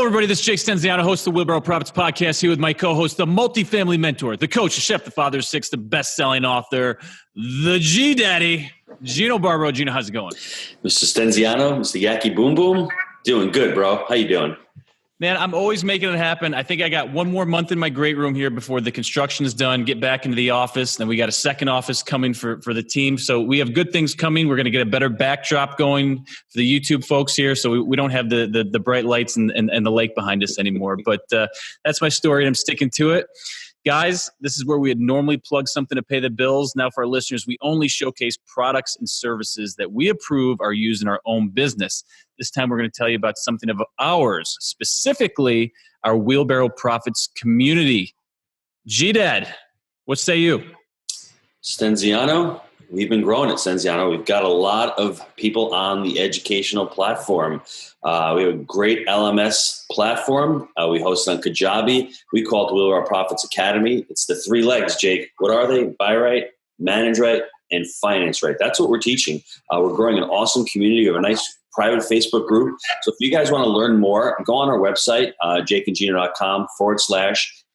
everybody. This is Jake Stenziano, host of the Wheelbarrow Profits Podcast, here with my co-host, the multifamily mentor, the coach, the chef, the father of six, the best-selling author, the G-Daddy, Gino Barbaro. Gino, how's it going? Mr. Stenziano, Mr. Yaki Boom Boom. Doing good, bro. How you doing? Man, I'm always making it happen. I think I got one more month in my great room here before the construction is done, get back into the office. Then we got a second office coming for the team. So we have good things coming. We're going to get a better backdrop going for the YouTube folks here. So we don't have the bright lights and the lake behind us anymore. But that's my story, and I'm sticking to it. Guys, this is where we would normally plug something to pay the bills. Now for our listeners, we only showcase products and services that we approve are used in our own business. This time we're going to tell you about something of ours, specifically our Wheelbarrow Profits community. G-Dad, what say you? Stenziano, we've been growing at Stenziano. We've got a lot of people on the educational platform. We have a great LMS platform. We host on Kajabi. We call it the Wheelbarrow Profits Academy. It's the three legs, Jake. What are they? Buy right, manage right, and finance right. That's what we're teaching. We're growing an awesome community. We have a nice private Facebook group. So if you guys want to learn more, go on our website, jakeandgino.com/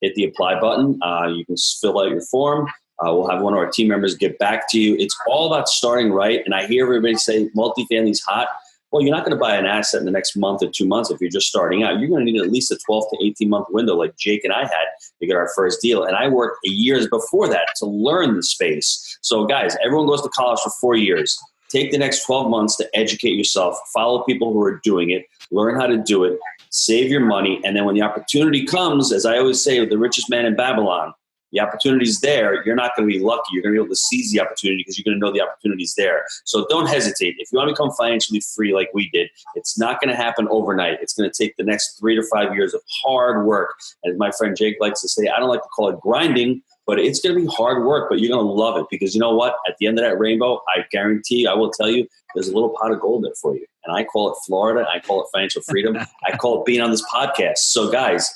hit the apply button. You can fill out your form. We'll have one of our team members get back to you. It's all about starting right. And I hear everybody say multifamily is hot. Well, you're not going to buy an asset in the next month or 2 months if you're just starting out. You're going to need at least a 12 to 18-month window like Jake and I had to get our first deal. And I worked years before that to learn the space. So, guys, everyone goes to college for 4 years. Take the next 12 months to educate yourself, follow people who are doing it, learn how to do it, save your money. And then when the opportunity comes, as I always say, the richest man in Babylon, the opportunity's there. You're not going to be lucky. You're going to be able to seize the opportunity because you're going to know the opportunity's there. So don't hesitate. If you want to become financially free like we did, it's not going to happen overnight. It's going to take the next 3 to 5 years of hard work. As my friend Jake likes to say, I don't like to call it grinding, but it's going to be hard work, but you're going to love it because you know what? At the end of that rainbow, I guarantee, I will tell you, there's a little pot of gold there for you. And I call it Florida. I call it financial freedom. I call it being on this podcast. So guys,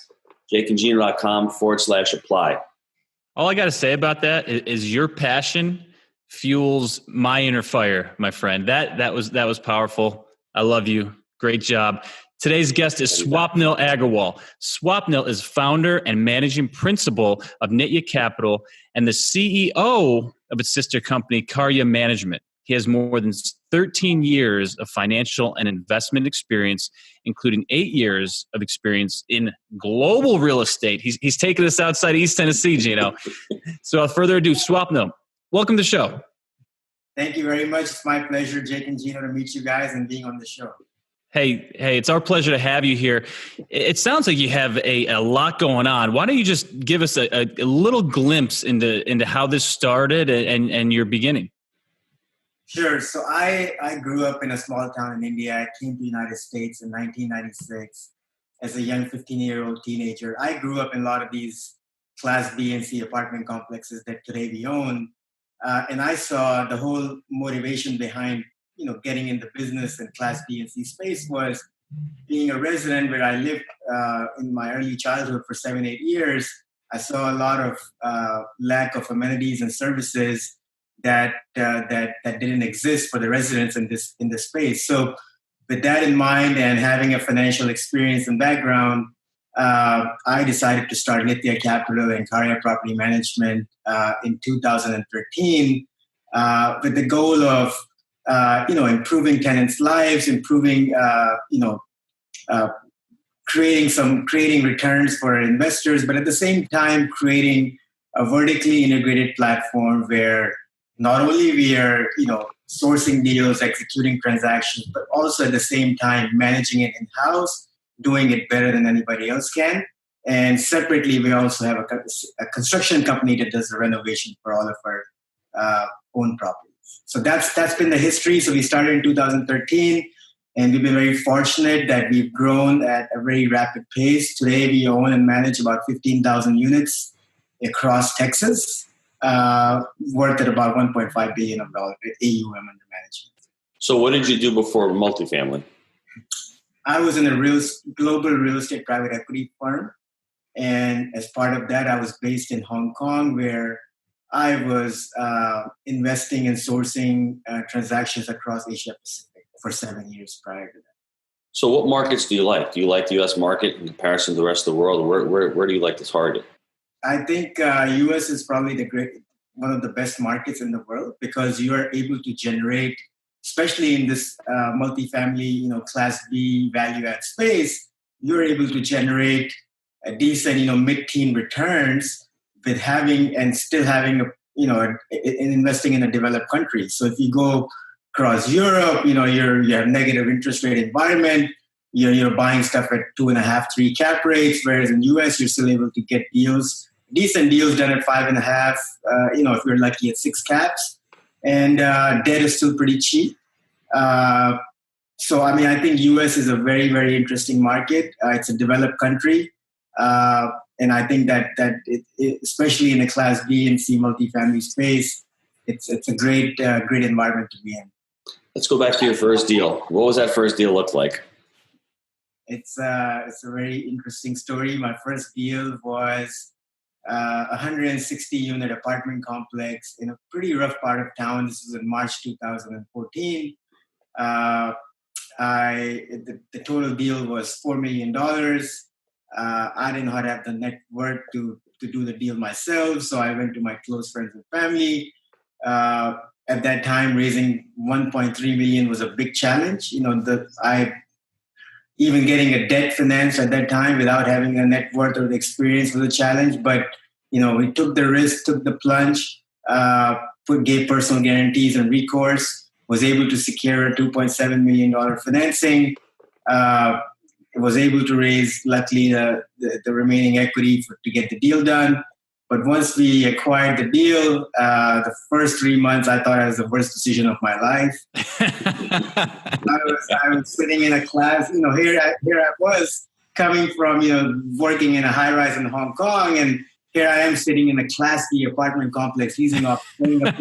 jakeandgino.com/apply. All I got to say about that is your passion fuels my inner fire, my friend. That was powerful. I love you. Great job. Today's guest is Swapnil Agarwal. Swapnil is founder and managing principal of Nitya Capital and the CEO of its sister company, Karya Management. He has more than 13 years of financial and investment experience, including 8 years of experience in global real estate. He's taking us outside East Tennessee, Gino. So without further ado, Swapnil, welcome to the show. Thank you very much. It's my pleasure, Jake and Gino, to meet you guys and being on the show. Hey, it's our pleasure to have you here. It sounds like you have a lot going on. Why don't you just give us a little glimpse into how this started and your beginning? Sure. So I grew up in a small town in India. I came to the United States in 1996 as a young 15-year-old teenager. I grew up in a lot of these Class B and C apartment complexes that today we own. And I saw the whole motivation behind, getting into business in Class B and C space was being a resident where I lived in my early childhood for 7-8 years. I saw a lot of lack of amenities and services that didn't exist for the residents in this space. So with that in mind and having a financial experience and background, I decided to start Nitya Capital and Karya Property Management in 2013 with the goal of improving tenants' lives, improving creating returns for investors, but at the same time creating a vertically integrated platform where not only we are, sourcing deals, executing transactions, but also at the same time managing it in-house, doing it better than anybody else can. And separately, we also have a construction company that does the renovation for all of our own properties. So that's been the history. So we started in 2013, and we've been very fortunate that we've grown at a very rapid pace. Today, we own and manage about 15,000 units across Texas. Worth at about $1.5 billion of AUM under management. So what did you do before multifamily? I was in a global real estate private equity firm. And as part of that, I was based in Hong Kong, where I was investing and sourcing transactions across Asia Pacific for 7 years prior to that. So what markets do you like? Do you like the U.S. market in comparison to the rest of the world? Where do you like to target? I think U.S. is probably one of the best markets in the world because you are able to generate, especially in this multifamily, Class B value add space, you're able to generate a decent, mid-teen returns with still having investing in a developed country. So if you go across Europe, you have negative interest rate environment. You're buying stuff at 2.5, 3 cap rates, whereas in US you're still able to get decent deals done at 5.5. If you're lucky at 6 caps, and debt is still pretty cheap. So I think US is a very, very interesting market. It's a developed country, and I think that especially in the Class B and C multifamily space, it's a great environment to be in. Let's go back to your first deal. What was that first deal look like? It's a very interesting story. My first deal was a 160 unit apartment complex in a pretty rough part of town. This was in March 2014. The total deal was $4 million. I did not have the net worth to do the deal myself, so I went to my close friends and family. At that time, raising 1.3 million was a big challenge. Even getting a debt finance at that time without having a net worth or the experience was a challenge. But we took the risk, took the plunge, gave personal guarantees and recourse. Was able to secure a $2.7 million financing. Was able to raise, luckily, the remaining equity to get the deal done. But once we acquired the deal, the first 3 months, I thought it was the worst decision of my life. I was sitting in a class, here I was coming from, working in a high rise in Hong Kong, and here I am sitting in a Class B apartment complex, leasing off, paying a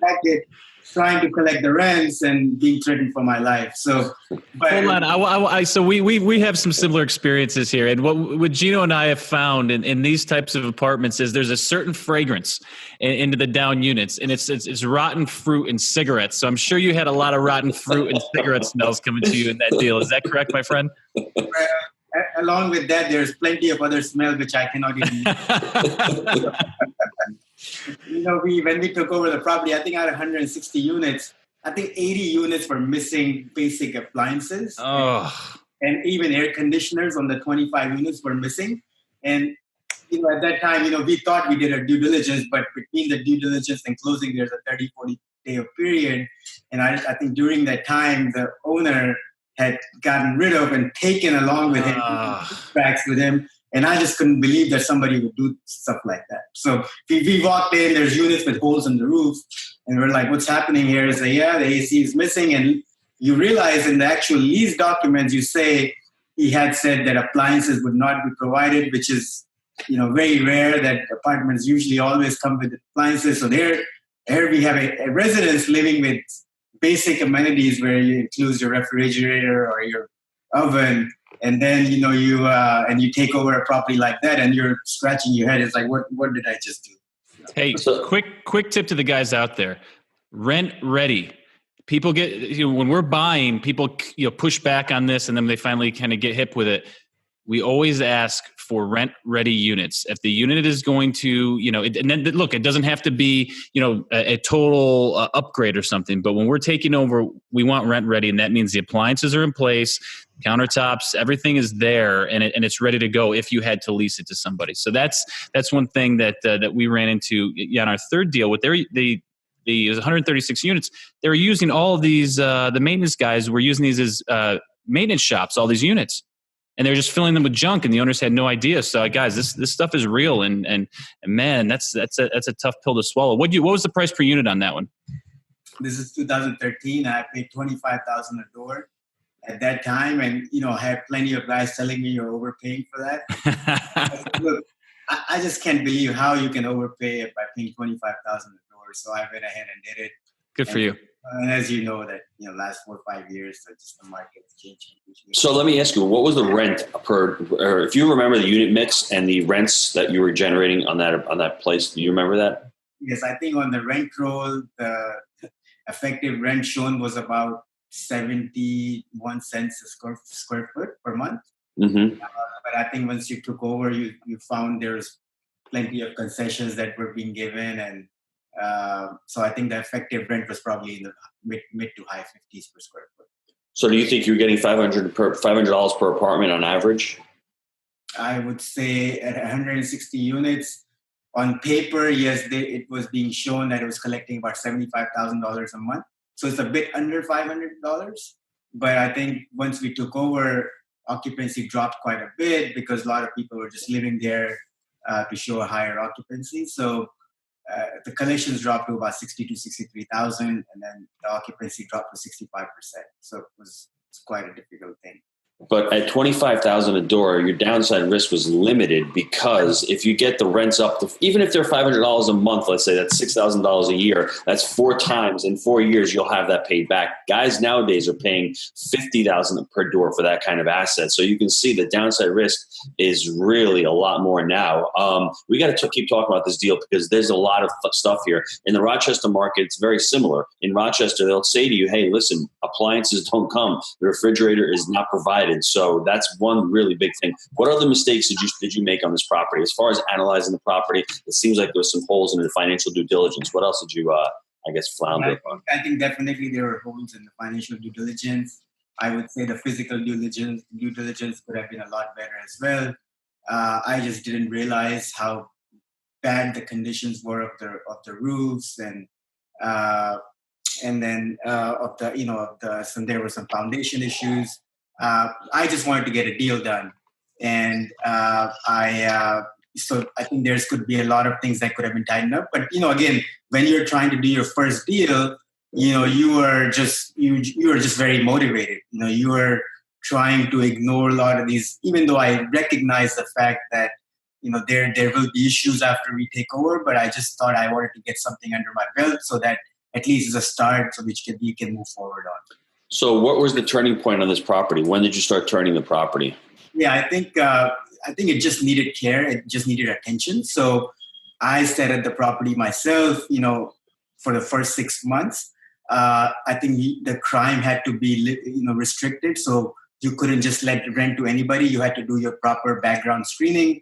packet, trying to collect the rents and being threatened for my life. So, hold on. So we have some similar experiences here, and what Gino and I have found in these types of apartments is there's a certain fragrance into the down units, and it's rotten fruit and cigarettes. So I'm sure you had a lot of rotten fruit and cigarette smells coming to you in that deal. Is that correct, my friend? Along with that, there's plenty of other smells which I cannot even. When we took over the property, I think I had 160 units. I think 80 units were missing basic appliances. Oh. And even air conditioners on the 25 units were missing. And, at that time, we thought we did our due diligence, but between the due diligence and closing, there's a 30, 40 day period. And I think during that time, the owner had gotten rid of and taken along with him, tracks with him. And I just couldn't believe that somebody would do stuff like that. So we walked in, there's units with holes in the roof. And we're like, what's happening here? Is the AC is missing. And you realize in the actual lease documents, you say he had said that appliances would not be provided, which is, very rare that apartments usually always come with appliances. So here we have a residence living with basic amenities where you include your refrigerator or your oven. And then, you take over a property like that and you're scratching your head. It's like, what did I just do? Hey, quick tip to the guys out there. Rent ready. People get, when we're buying, people, push back on this and then they finally kind of get hip with it. We always ask for rent ready units. If the unit is going to, and then look, it doesn't have to be, a total upgrade or something, but when we're taking over, we want rent ready. And that means the appliances are in place, countertops, everything is there and it's ready to go if you had to lease it to somebody. So that's one thing that we ran into on our third deal with the 136 units. They were using all of these, the maintenance guys were using these as maintenance shops, all these units. And they were just filling them with junk, and the owners had no idea. So, guys, this stuff is real, and man, that's a tough pill to swallow. What was the price per unit on that one? This is 2013. I paid $25,000 a door at that time, and I had plenty of guys telling me you're overpaying for that. I said, look, I just can't believe how you can overpay it by paying $25,000 a door. So I went ahead and did it. Good for you. And as you know, that last 4 or 5 years, just the market's changing. So let me ask you, what was the rent or if you remember the unit mix and the rents that you were generating on that place? Do you remember that? Yes, I think on the rent roll, the effective rent shown was about 71 cents a square foot per month. Mm-hmm. But I think once you took over, you found there's plenty of concessions that were being given, and so I think the effective rent was probably in the mid to high 50s per square foot. So do you think you're getting $500 per apartment on average? I would say at 160 units on paper, yes, it was being shown that it was collecting about $75,000 a month. So it's a bit under $500. But I think once we took over, occupancy dropped quite a bit because a lot of people were just living there to show a higher occupancy. So the collections dropped to about 63,000, and then the occupancy dropped to 65%. So it's quite a difficult thing. But at $25,000 a door, your downside risk was limited because if you get the rents up to, even if they're $500 a month, let's say that's $6,000 a year, that's 4 times in 4 years, you'll have that paid back. Guys nowadays are paying $50,000 per door for that kind of asset. So you can see the downside risk is really a lot more now. We got to keep talking about this deal because there's a lot of stuff here. In the Rochester market, it's very similar. In Rochester, they'll say to you, hey, listen, appliances don't come. The refrigerator is not provided. So that's one really big thing. What other mistakes did you make on this property? As far as analyzing the property, it seems like there was some holes in the financial due diligence. What else did you, flounder on? I think definitely there were holes in the financial due diligence. I would say the physical due diligence could have been a lot better as well. I just didn't realize how bad the conditions were of the roofs and then there were some foundation issues. I just wanted to get a deal done, and so I think there could be a lot of things that could have been tightened up. But again, when you're trying to do your first deal, you were just very motivated. You were trying to ignore a lot of these, even though I recognize the fact that there will be issues after we take over. But I just thought I wanted to get something under my belt so that at least it's a start, so which we can move forward on. So what was the turning point on this property? When did you start turning the property? Yeah, I think it just needed care. It just needed attention. So I stayed at the property myself, for the first 6 months. I think the crime had to be, restricted. So you couldn't just let rent to anybody. You had to do your proper background screening.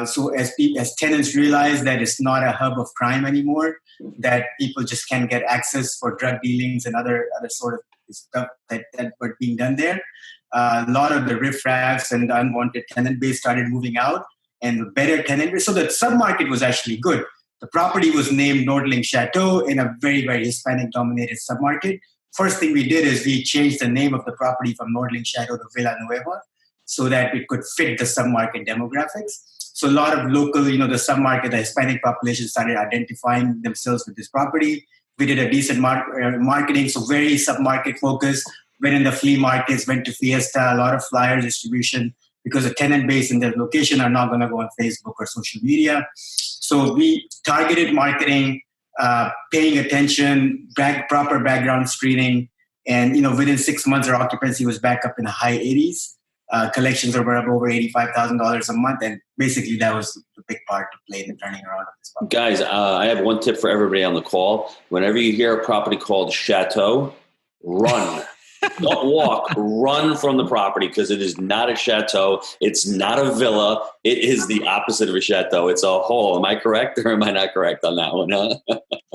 So as tenants realized that it's not a hub of crime anymore, that people just can't get access for drug dealings and other sort of stuff that were being done there. A lot of the riffraffs and the unwanted tenant base started moving out, and the better tenant base. So the submarket was actually good. The property was named Nordling Chateau in a very, very Hispanic-dominated submarket. First thing we did is we changed the name of the property from Nordling Chateau to Villa Nueva so that it could fit the submarket demographics. So a lot of local, the submarket, the Hispanic population started identifying themselves with this property. We did a decent marketing, so very submarket focused. Went in the flea markets, went to Fiesta, a lot of flyer distribution because the tenant base and their location are not going to go on Facebook or social media. So we targeted marketing, paying attention, proper background screening, and within 6 months our occupancy was back up in the high 80s. Collections were up over $85,000 a month, and basically that was the big part to play in the turning around of this property. Guys, I have one tip for everybody on the call. Whenever you hear a property called Chateau, run. Don't walk, run from the property because it is not a chateau. It's not a villa. It is the opposite of a chateau. It's a hole. Am I correct or am I not correct on that one? Huh?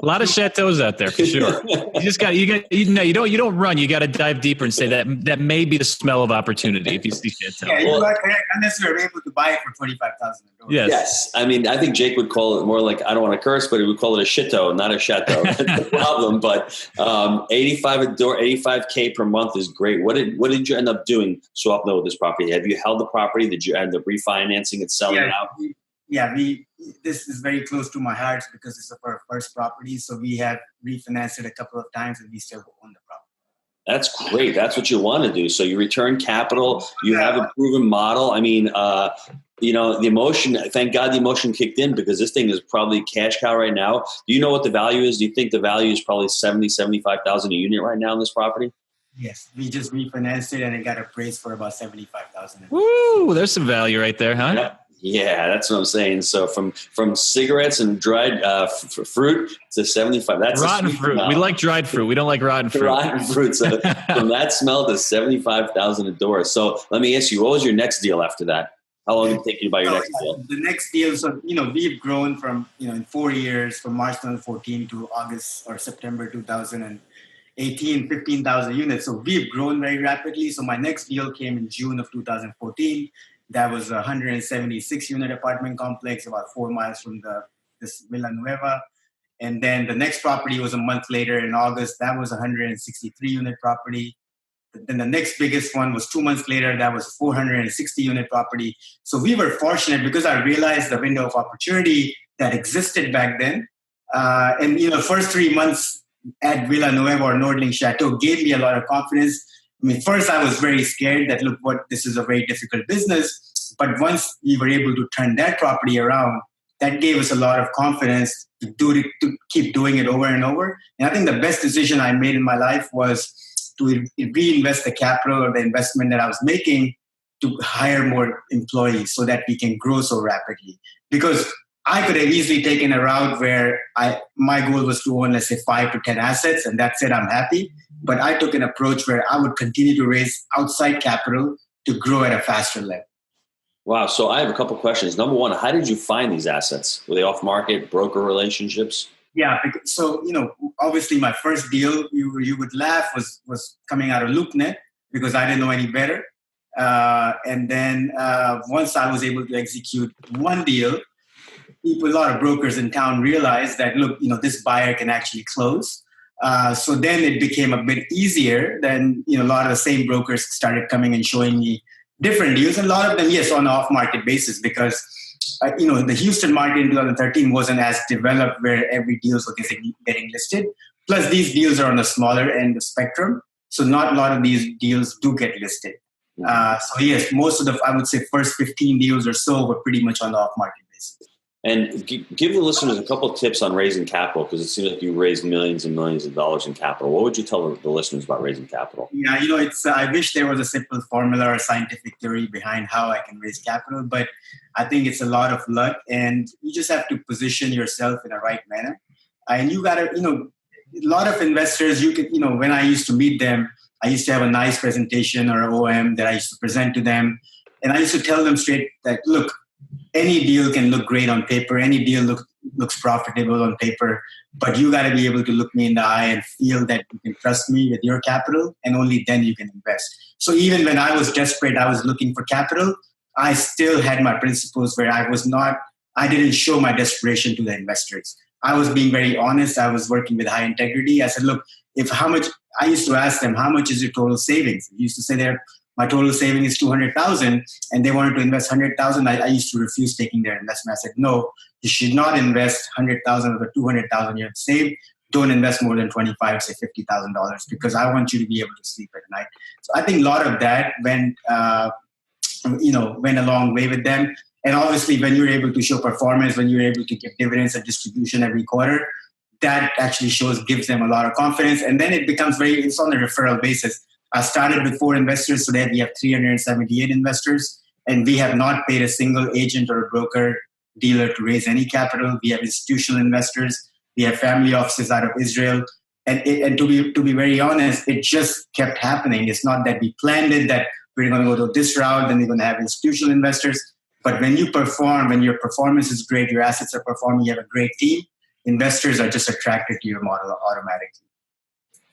A lot of chateaus out there for sure. You don't run. You got to dive deeper and say that may be the smell of opportunity if you see chateau. Yeah, you are correct. Unless you're able to buy it for $25,000. Yes. I mean, I think Jake would call it more like, I don't want to curse, but he would call it a shitto, not a chateau. That's the problem. But $85K per month is great. What did you end up doing, Swapna, with this property? Have you held the property? Did you end up refinancing and selling it out? This is very close to my heart because it's our first property. So we have refinanced it a couple of times and we still own the property. That's great. That's what you want to do. So you return capital. You have a proven model. I mean, the emotion, thank God the emotion kicked in because this thing is probably cash cow right now. Do you know what the value is? Do you think the value is probably $75,000 a unit right now in this property? Yes, we just refinanced it and it got appraised for about $75,000. Woo, there's some value right there, huh? Yeah, that's what I'm saying. So from cigarettes and dried fruit to 75. That's rotten fruit. We like dried fruit. We don't like rotten fruit. Rotten fruit. So from that smell to 75,000 a door. So let me ask you, what was your next deal after that? How long did it take you to buy your next deal? The next deal, so, we've grown from, in 4 years, from March 2014 to August or September 2018, 15,000 units. So we've grown very rapidly. So my next deal came in June of 2014. That was a 176 unit apartment complex about 4 miles from this Villa Nueva. And then the next property was a month later in August. That was a 163 unit property. Then the next biggest one was 2 months later. That was a 460 unit property. So we were fortunate because I realized the window of opportunity that existed back then. And the first 3 months at Villa Nueva or Nordling Chateau gave me a lot of confidence. I mean, first I was very scared that, this is a very difficult business. But once we were able to turn that property around, that gave us a lot of confidence to keep doing it over and over. And I think the best decision I made in my life was to reinvest the capital or the investment that I was making to hire more employees so that we can grow so rapidly. Because I could have easily taken a route where my goal was to own, let's say, 5 to 10 assets, and that's it, I'm happy. But I took an approach where I would continue to raise outside capital to grow at a faster level. Wow. So I have a couple of questions. Number one, how did you find these assets? Were they off market, broker relationships? Yeah. So, obviously my first deal, you would laugh, was coming out of LoopNet because I didn't know any better. And then once I was able to execute one deal, a lot of brokers in town realized that, this buyer can actually close. So then it became a bit easier. Then, a lot of the same brokers started coming and showing me different deals. And a lot of them, yes, on an off-market basis because, the Houston market in 2013 wasn't as developed where every deal was getting listed. Plus, these deals are on the smaller end of the spectrum. So not a lot of these deals do get listed. So yes, most of I would say, first 15 deals or so were pretty much on the off-market basis. And give the listeners a couple of tips on raising capital, because it seems like you raised millions and millions of dollars in capital. What would you tell the listeners about raising capital? Yeah, it's. I wish there was a simple formula or scientific theory behind how I can raise capital, but I think it's a lot of luck, and you just have to position yourself in the right manner. And you got to, a lot of investors, you can, when I used to meet them, I used to have a nice presentation or an OM that I used to present to them, and I used to tell them straight that, look, any deal can look great on paper. Any deal looks profitable on paper, but you got to be able to look me in the eye and feel that you can trust me with your capital, and only then you can invest. So even when I was desperate, I was looking for capital, I still had my principles where I didn't show my desperation to the investors. I was being very honest. I was working with high integrity. I said, look, I used to ask them, how much is your total savings? I used to say my total saving is 200,000, and they wanted to invest 100,000. I used to refuse taking their investment. I said, no, you should not invest 100,000 of the 200,000 you have saved. Don't invest more than 25, say $50,000, because I want you to be able to sleep at night. So I think a lot of that went a long way with them. And obviously, when you're able to show performance, when you're able to give dividends and distribution every quarter, that actually gives them a lot of confidence. And then it becomes it's on a referral basis. I started with 4 investors. Today we have 378 investors, and we have not paid a single agent or a broker dealer to raise any capital. We have institutional investors. We have family offices out of Israel. And to be very honest, it just kept happening. It's not that we planned it, that we're going to go to this route, then we're going to have institutional investors. But when you perform, when your performance is great, your assets are performing, you have a great team, investors are just attracted to your model automatically.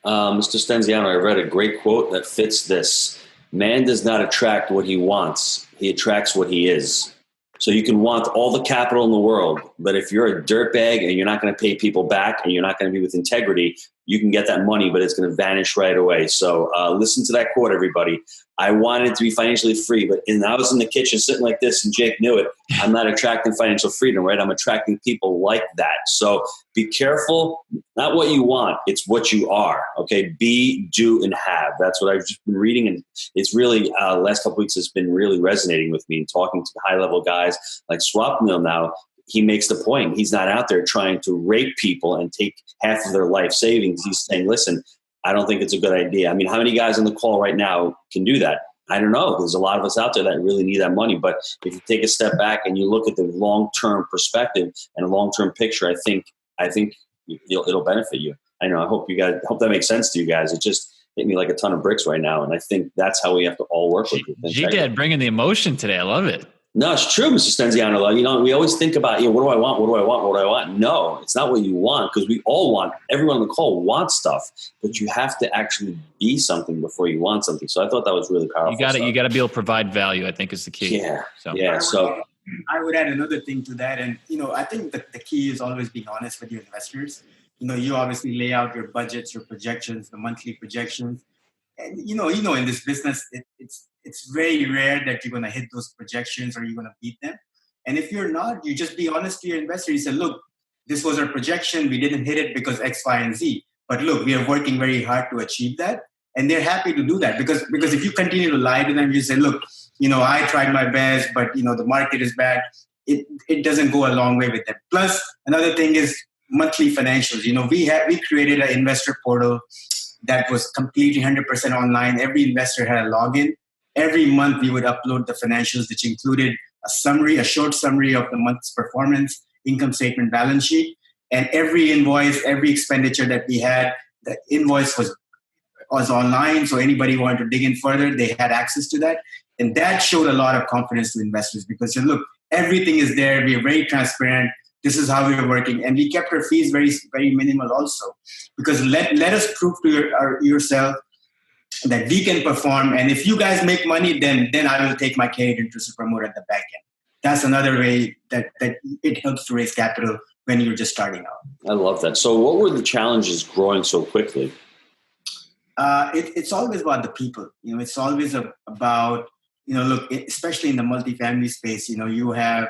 Mr. Stenziano, I read a great quote that fits this. Man does not attract what he wants. He attracts what he is. So you can want all the capital in the world, but if you're a dirtbag and you're not going to pay people back and you're not going to be with integrity, you can get that money, but it's going to vanish right away. So listen to that quote, everybody. I wanted to be financially free, but I was in the kitchen sitting like this, and Jake knew it. I'm not attracting financial freedom, right? I'm attracting people like that. So be careful, not what you want, it's what you are, okay? Be, do, and have. That's what I've just been reading, and it's really, last couple of weeks has been really resonating with me and talking to high-level guys like Swapnil now. He makes the point. He's not out there trying to rape people and take half of their life savings. He's saying, listen, I don't think it's a good idea. I mean, how many guys on the call right now can do that? I don't know. There's a lot of us out there that really need that money. But if you take a step back and you look at the long-term perspective and a long-term picture, I think it'll benefit you. I know. I hope that makes sense to you guys. It just hit me like a ton of bricks right now. And I think that's how we have to all work with it. G-Dad bringing the emotion today. I love it. No, it's true, Mr. Stenziano. We always think about, what do I want? What do I want? What do I want? No, it's not what you want, because we all want, everyone on the call wants stuff, but you have to actually be something before you want something. So I thought that was really powerful. You got to be able to provide value, I think, is the key. Yeah. So I would add another thing to that. And, I think that the key is always being honest with your investors. You obviously lay out your budgets, your projections, the monthly projections. And, in this business, it's very rare that you're going to hit those projections or you're going to beat them. And if you're not, you just be honest to your investor. You say, look, this was our projection. We didn't hit it because X, Y, and Z. But look, we are working very hard to achieve that. And they're happy to do that because if you continue to lie to them, you say, look, I tried my best, but, the market is bad. It doesn't go a long way with them. Plus, another thing is monthly financials. We created an investor portal that was completely 100% online. Every investor had a login. Every month we would upload the financials, which included a short summary of the month's performance, income statement, balance sheet, and every invoice, every expenditure that we had, the invoice was online. So anybody wanted to dig in further, they had access to that. And that showed a lot of confidence to investors because, look, everything is there. We are very transparent. This is how we are working. And we kept our fees very, very minimal also because let us prove to yourself that we can perform. And if you guys make money, then I will take my carried interest to promote at the back end. That's another way that it helps to raise capital when you're just starting out. I love that. So what were the challenges growing so quickly? It's always about the people. It's always about, look, especially in the multifamily space, you have,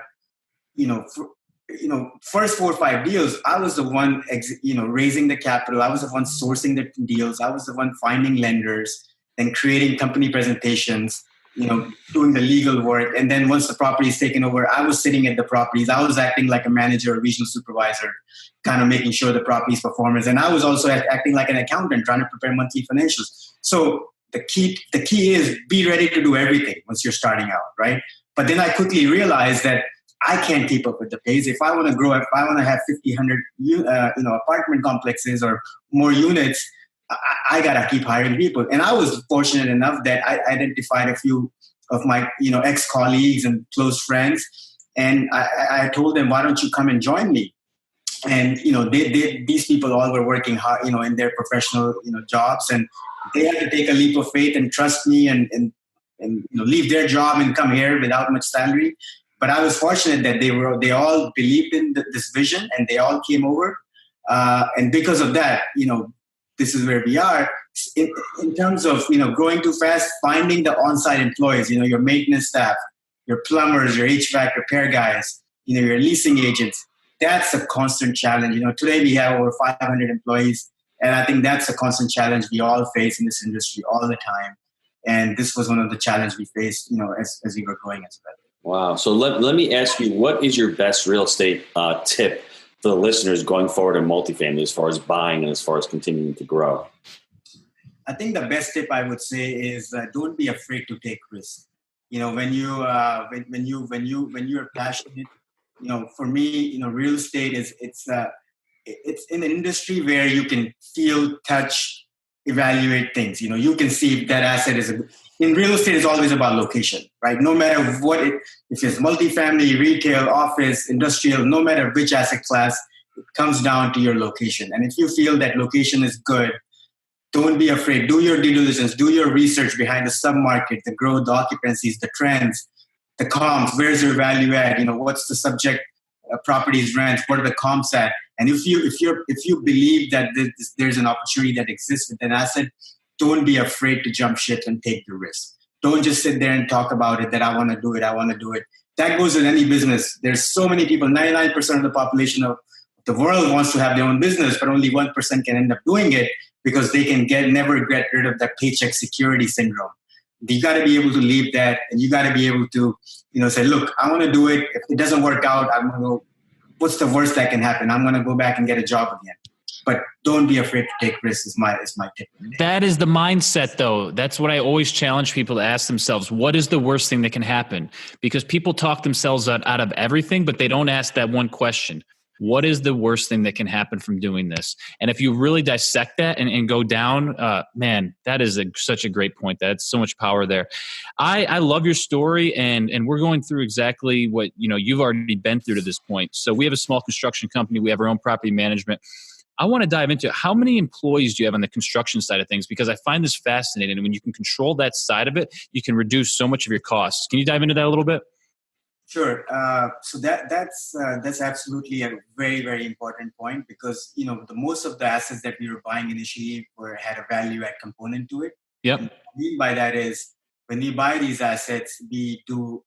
first 4 or 5 deals, I was the one, raising the capital. I was the one sourcing the deals. I was the one finding lenders and creating company presentations, doing the legal work. And then once the property is taken over, I was sitting at the properties. I was acting like a manager or regional supervisor, kind of making sure the property's performance. And I was also acting like an accountant, trying to prepare monthly financials. So the key is be ready to do everything once you're starting out, right? But then I quickly realized that I can't keep up with the pace. If I want to grow, if I want to have 50, 100, apartment complexes or more units, I got to keep hiring people. And I was fortunate enough that I identified a few of my, ex-colleagues and close friends. And I told them, why don't you come and join me? And, these people all were working hard, in their professional, jobs. And they had to take a leap of faith and trust me and leave their job and come here without much salary. But I was fortunate that they all believed in this vision and they all came over. And because of that, this is where we are. In terms of, growing too fast, finding the on-site employees, your maintenance staff, your plumbers, your HVAC repair guys, your leasing agents, that's a constant challenge. Today we have over 500 employees. And I think that's a constant challenge we all face in this industry all the time. And this was one of the challenges we faced, as we were growing as well. Wow. So let me ask you, what is your best real estate tip for the listeners going forward in multifamily as far as buying and as far as continuing to grow? I think the best tip I would say is don't be afraid to take risks. When you're passionate, for me, real estate it's in an industry where you can feel, touch, evaluate things. You can see if that asset is in real estate, it's always about location, right? No matter if it's multifamily, retail, office, industrial, no matter which asset class, it comes down to your location. And if you feel that location is good, don't be afraid. Do your due diligence, do your research behind the submarket, the growth, the occupancies, the trends, the comps. Where's your value add? What's the subject properties rent? What are the comps at? And if you believe that there's an opportunity that exists with an asset, don't be afraid to jump ship and take the risk. Don't just sit there and talk about it that I want to do it. That goes in any business. There's so many people, 99% of the population of the world wants to have their own business, but only 1% can end up doing it because they can never get rid of that paycheck security syndrome. You got to be able to leave that, and you got to be able to, say, look, I want to do it. If it doesn't work out, I'm going to go, what's the worst that can happen? I'm going to go back and get a job again. but don't be afraid to take risks is my tip. That is the mindset, though. That's what I always challenge people to ask themselves. What is the worst thing that can happen? Because people talk themselves out of everything, but they don't ask that one question. What is the worst thing that can happen from doing this? And if you really dissect that and go down, man, that is such a great point. That's so much power there. I love your story, and we're going through exactly what you've already been through to this point. So we have a small construction company. We have our own property management. I want to dive into how many employees do you have on the construction side of things? Because I find this fascinating. And when you can control that side of it, you can reduce so much of your costs. Can you dive into that a little bit? Sure. So that's absolutely a very, very important point, because the most of the assets that we were buying initially had a value add component to it. Yep. What I mean by that is when we buy these assets, we do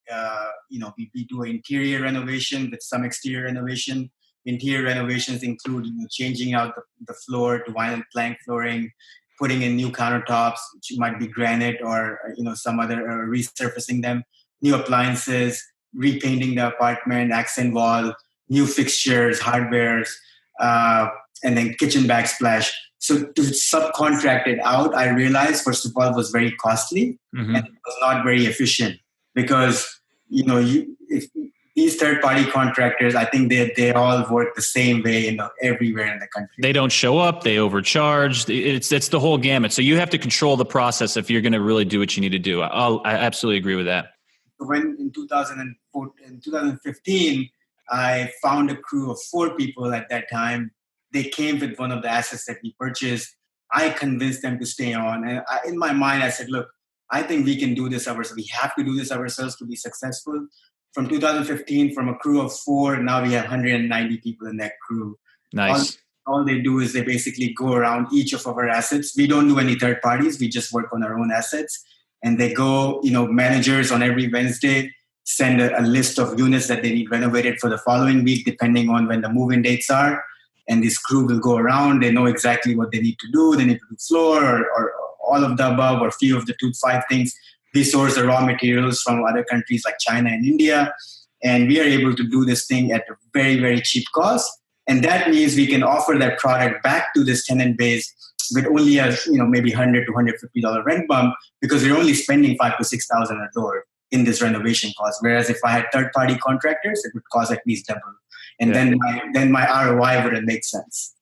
we do interior renovation with some exterior renovation. Interior renovations include changing out the floor to vinyl plank flooring, putting in new countertops, which might be granite or some other, resurfacing them, new appliances, repainting the apartment, accent wall, new fixtures, hardwares, and then kitchen backsplash. So to subcontract it out, I realized, first of all, it was very costly and it was not very efficient, because if these third-party contractors, I think they all work the same way everywhere in the country. They don't show up. They overcharge. It's the whole gamut. So you have to control the process if you're going to really do what you need to do. I absolutely agree with that. When in 2015, I found a crew of 4 people at that time. They came with one of the assets that we purchased. I convinced them to stay on. And in my mind, I said, look, I think we can do this ourselves. We have to do this ourselves to be successful. From 2015, from a crew of 4, now we have 190 people in that crew. Nice. All they do is they basically go around each of our assets. We don't do any third parties. We just work on our own assets. And they go, managers on every Wednesday send a list of units that they need renovated for the following week, depending on when the move-in dates are. And this crew will go around. They know exactly what they need to do. They need to do floor or all of the above, or few of the 5 things. We source the raw materials from other countries like China and India. And we are able to do this thing at a very, very cheap cost. And that means we can offer that product back to this tenant base with only a maybe $100 to $150 rent bump, because we're only spending $5,000 to $6,000 a door in this renovation cost. Whereas if I had third-party contractors, it would cost at least double, and then my ROI wouldn't make sense.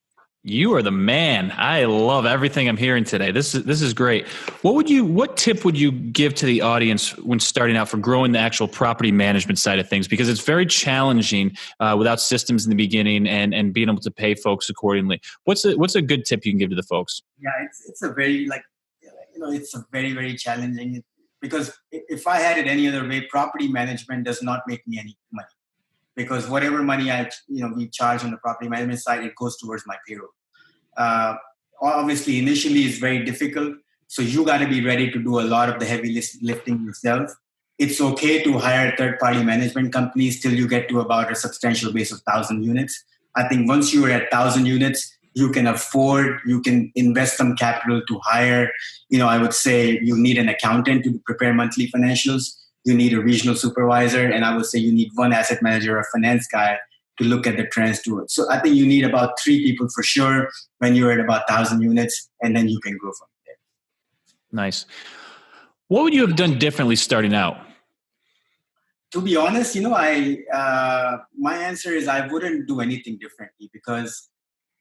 You are the man. I love everything I'm hearing today. This is great. What tip would you give to the audience when starting out for growing the actual property management side of things? Because it's very challenging without systems in the beginning and being able to pay folks accordingly. What's a good tip you can give to the folks? Yeah, it's a very it's a very, very challenging, because if I had it any other way, property management does not make me any money, because whatever money we charge on the property management side, it goes towards my payroll. Obviously, initially it's very difficult. So you got to be ready to do a lot of the heavy lifting yourself. It's okay to hire third-party management companies till you get to about a substantial base of 1,000 units. I think once you are at 1,000 units, you can invest some capital to hire. I would say you need an accountant to prepare monthly financials. You need a regional supervisor. And I would say you need one asset manager or finance guy to look at the trends to it. So I think you need about 3 people for sure when you're at about 1,000 units, and then you can grow from there. Nice. What would you have done differently starting out? To be honest, my answer is I wouldn't do anything differently, because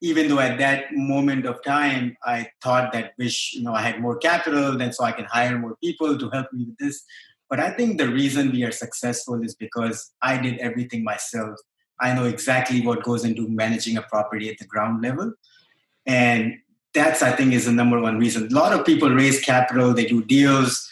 even though at that moment of time, I thought that I had more capital, then so I can hire more people to help me with this. But I think the reason we are successful is because I did everything myself. I know exactly what goes into managing a property at the ground level. And that's, I think, is the number one reason. A lot of people raise capital, they do deals,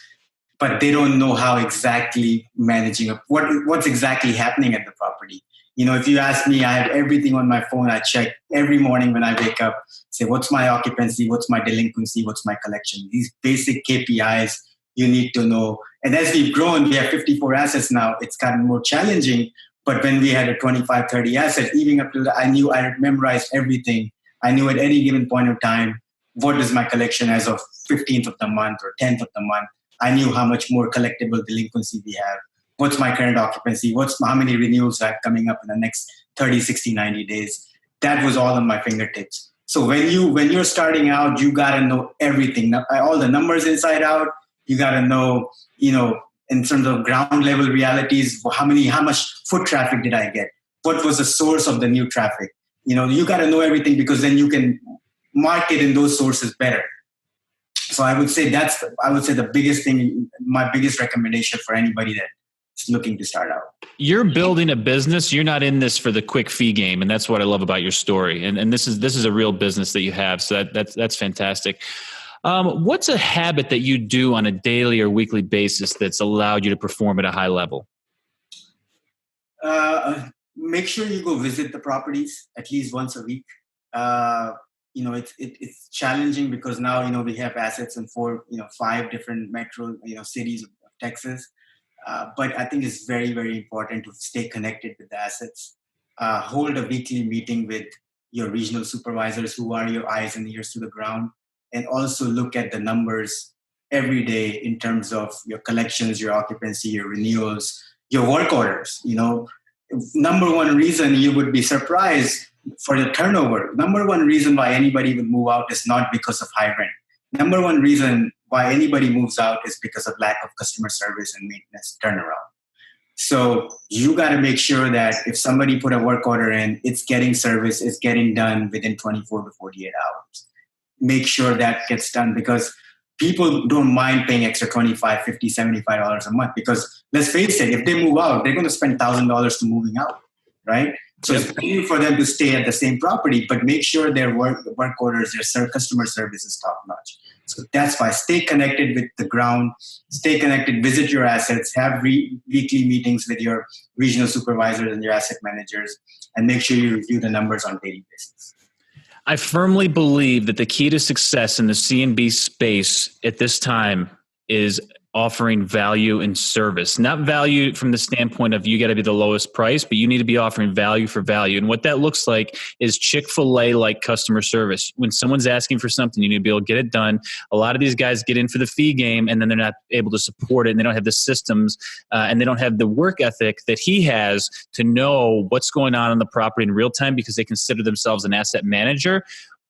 but they don't know how exactly managing what's exactly happening at the property. If you ask me, I have everything on my phone. I check every morning when I wake up, say, what's my occupancy? What's my delinquency? What's my collection? These basic KPIs you need to know. And as we've grown, we have 54 assets now. It's gotten more challenging. But when we had a 25, 30 assets, even up to that, I memorized everything. I knew at any given point of time, what is my collection as of 15th of the month or 10th of the month. I knew how much more collectible delinquency we have. What's my current occupancy? How many renewals I have coming up in the next 30, 60, 90 days? That was all on my fingertips. So when you're starting out, you got to know everything, all the numbers inside out. You got to know, in terms of ground level realities, how much foot traffic did I get? What was the source of the new traffic? You got to know everything, because then you can market in those sources better. So I would say the biggest thing, my biggest recommendation for anybody that's looking to start out. You're building a business. You're not in this for the quick fee game, and that's what I love about your story. And this is a real business that you have. So that's fantastic. What's a habit that you do on a daily or weekly basis that's allowed you to perform at a high level? Make sure you go visit the properties at least once a week. It's challenging because now, we have assets in 5 different metro, cities of Texas. But I think it's very, very important to stay connected with the assets. Hold a weekly meeting with your regional supervisors, who are your eyes and ears to the ground, and also look at the numbers every day in terms of your collections, your occupancy, your renewals, your work orders. Number one reason you would be surprised for the turnover. Number one reason why anybody would move out is not because of high rent. Number one reason why anybody moves out is because of lack of customer service and maintenance turnaround. So you got to make sure that if somebody put a work order in, it's getting service, it's getting done within 24 to 48 hours. Make sure that gets done, because people don't mind paying extra $25, $50, $75 a month, because let's face it, if they move out, they're going to spend $1,000 to moving out, right? So it's better for them to stay at the same property, but make sure their work orders, their customer service is top notch. So that's why stay connected with the ground, stay connected, visit your assets, have weekly meetings with your regional supervisors and your asset managers, and make sure you review the numbers on a daily basis. I firmly believe that the key to success in the C&B space at this time is offering value and service. Not value from the standpoint of you got to be the lowest price, but you need to be offering value for value. And what that looks like is Chick-fil-A like customer service. When someone's asking for something, you need to be able to get it done. A lot of these guys get in for the fee game, and then they're not able to support it, and they don't have the systems, and they don't have the work ethic that he has to know what's going on the property in real time, because they consider themselves an asset manager.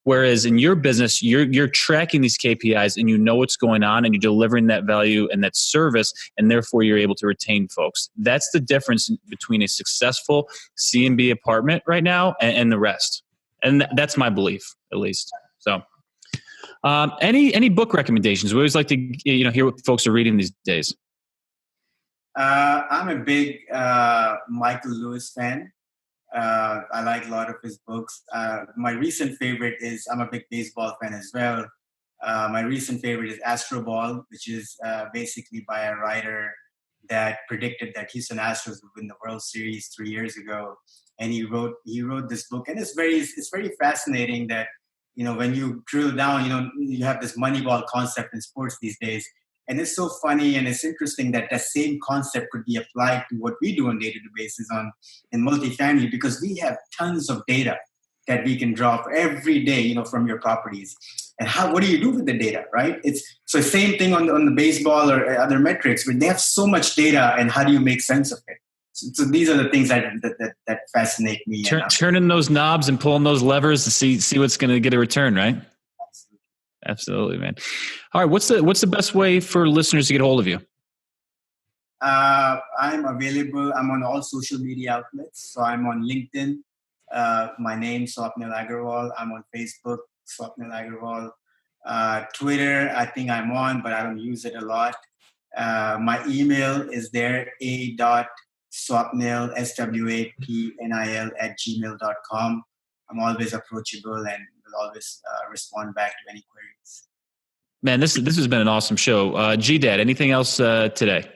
Whereas in your business, you're tracking these KPIs and you know what's going on, and you're delivering that value and that service, and therefore you're able to retain folks. That's the difference between a successful C&B apartment right now and the rest. And that's my belief, at least. So, any book recommendations? We always like to hear what folks are reading these days. I'm a big Michael Lewis fan. I like a lot of his books. My recent favorite is, I'm a big baseball fan as well. My recent favorite is Astro Ball, which is basically by a writer that predicted that Houston Astros would win the World Series 3 years ago. And he wrote this book, and it's very fascinating that, when you drill down, you have this Moneyball concept in sports these days. And it's so funny and it's interesting that that same concept could be applied to what we do on a day-to-day basis in multifamily, because we have tons of data that we can draw for every day, from your properties. And what do you do with the data, right? It's so same thing on the baseball or other metrics, where they have so much data, and how do you make sense of it? So these are the things that fascinate me. Turning those knobs and pulling those levers to see what's going to get a return, right? Absolutely, man. All right. What's the best way for listeners to get a hold of you? I'm available. I'm on all social media outlets. So I'm on LinkedIn. My name, Swapnil Agarwal. I'm on Facebook, Swapnil Agarwal. Twitter, I think I'm on, but I don't use it a lot. My email is there, a.swapnil, swapnil, @gmail.com. I'm always approachable and will always respond back to any queries. Man, this has been an awesome show. G-Dad, anything else today?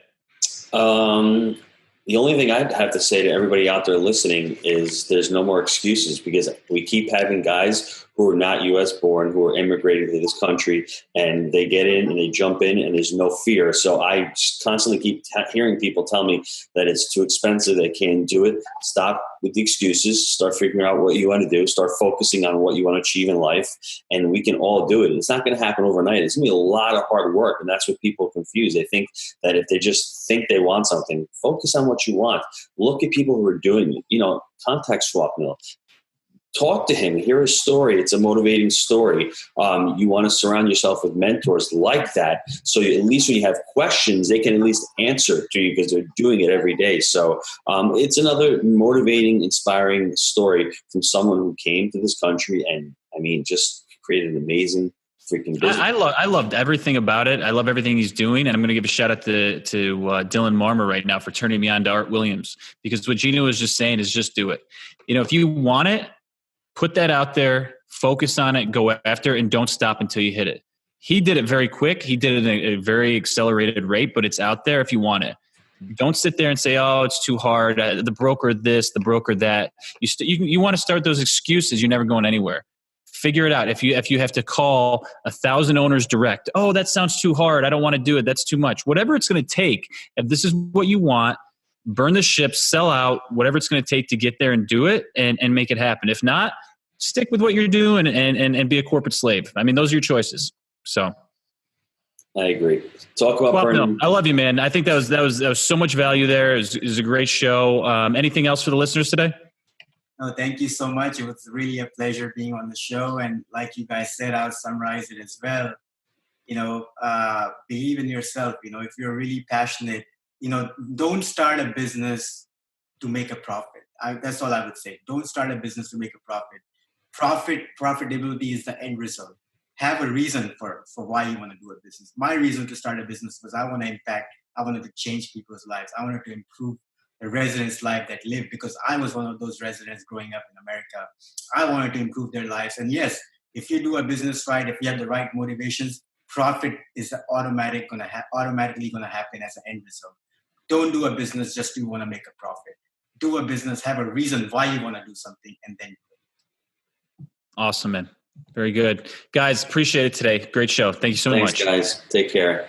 The only thing I'd have to say to everybody out there listening is there's no more excuses, because we keep having guys who are not U.S. born, who are immigrating to this country, and they get in and they jump in and there's no fear. So I constantly keep hearing people tell me that it's too expensive, they can't do it. Stop with the excuses. Start figuring out what you want to do. Start focusing on what you want to achieve in life, and we can all do it. It's not going to happen overnight. It's going to be a lot of hard work, and that's what people confuse. They think that if they just think they want something, focus on what you want. Look at people who are doing it. Contact Swapnil. talk to him, hear his story. It's a motivating story. You want to surround yourself with mentors like that. So at least when you have questions, they can at least answer to you because they're doing it every day. So it's another motivating, inspiring story from someone who came to this country and, I mean, just created an amazing freaking business. I loved everything about it. I love everything he's doing. And I'm going to give a shout out to Dylan Marmer right now for turning me on to Art Williams, because what Gino was just saying is just do it. If you want it, put that out there, focus on it, go after it, and don't stop until you hit it. He did it very quick. He did it at a very accelerated rate, but it's out there if you want it. Don't sit there and say, oh, it's too hard. The broker this, the broker that. You want to start those excuses. You're never going anywhere. Figure it out. If you have to call 1,000 owners direct, oh, that sounds too hard. I don't want to do it. That's too much. Whatever it's going to take, if this is what you want, burn the ship, sell out, whatever it's going to take to get there and do it and make it happen. If not, stick with what you're doing and be a corporate slave. I mean, those are your choices. So I agree. Talk about burning. No, I love you, man. I think that was so much value there. It was a great show. Anything else for the listeners today? No, thank you so much. It was really a pleasure being on the show. And like you guys said, I'll summarize it as well. Believe in yourself. If you're really passionate, don't start a business to make a profit. That's all I would say. Don't start a business to make a profit. Profitability is the end result. Have a reason for why you want to do a business. My reason to start a business was I wanted to change people's lives. I wanted to improve the residents' life that live, because I was one of those residents growing up in America. I wanted to improve their lives. And yes, if you do a business right, if you have the right motivations, profit is automatically going to happen as an end result. Don't do a business just to want to make a profit. Do a business, have a reason why you want to do something, and then do it. Awesome, man. Very good. Guys, appreciate it today. Great show. Thank you so much. Thanks, guys. Take care.